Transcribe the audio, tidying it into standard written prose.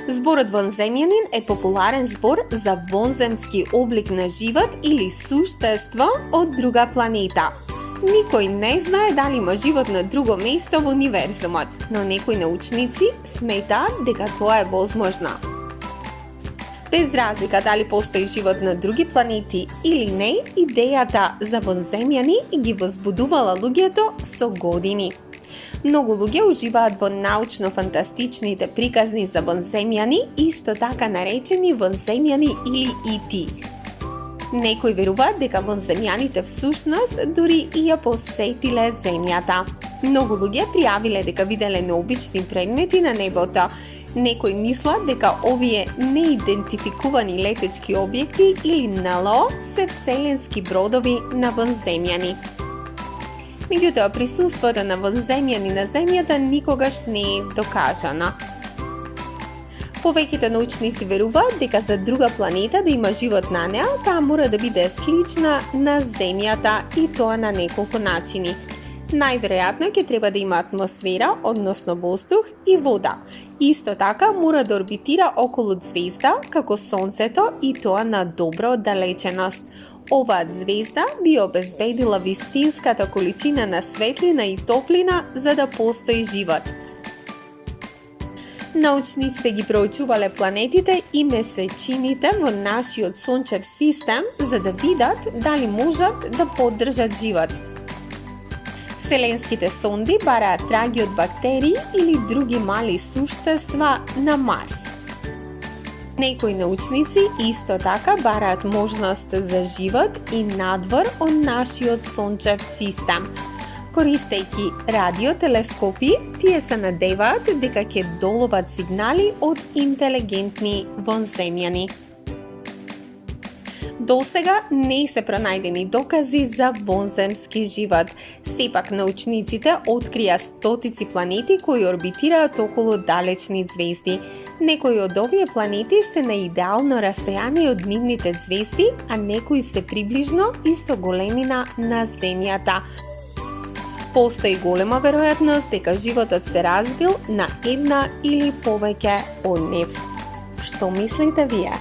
Зборот вонземјанин е популарен збор за вонземски облик на живот или суштество од друга планета. Никој не знае дали има живот на друго место во универзумот, но некои научници сметаат дека тоа е возможно. Без разлика дали постои живот на други планети или не, идејата за вонземјани ги возбудувала луѓето со години. Многу луѓе уживаат во научно-фантастичните приказни за вонземјани, исто така наречени вонземјани или ити. Некои веруваат дека вонземјаните всушност дури и ја посетиле земјата. Многу луѓе пријавиле дека виделе необични предмети на небото. Некои мислат дека овие неидентификувани летечки објекти или НЛО се вселенски бродови на вонземјани. Меѓутоа, присуството на вонземјани на земјата никогаш не е докажано. Повеќето научници веруваат дека за друга планета да има живот на неа, таа мора да биде слична на земјата и тоа на неколку начини. Најверојатно ќе треба да има атмосфера, односно воздух и вода. Исто така мора да орбитира околу звезда како Сонцето и тоа на добра оддалеченост. Оваа звезда би обезбедила вистинската количина на светлина и топлина за да постои живот. Научниците ги проучувале планетите и месечините во нашиот сончев систем за да видат дали можат да поддржат живот. Вселенските сонди бараат траги од бактерии или други мали суштества на Марс. Некои научници исто така бараат можност за живот и надвор од нашиот сончев систем. Користејќи радиотелескопи, тие се надеваат дека ќе доловат сигнали од интелигентни вонземјани. Досега не се пронајдени докази за вонземски живот. Сепак научниците открија стотици планети кои орбитираат околу далечни звезди. Некои од овие планети се на идеално растојание од нивните звезди, а некои се приближно и со големина на Земјата. Постои голема веројатност дека животот се развил на една или повеќе од нив. Што мислите вие?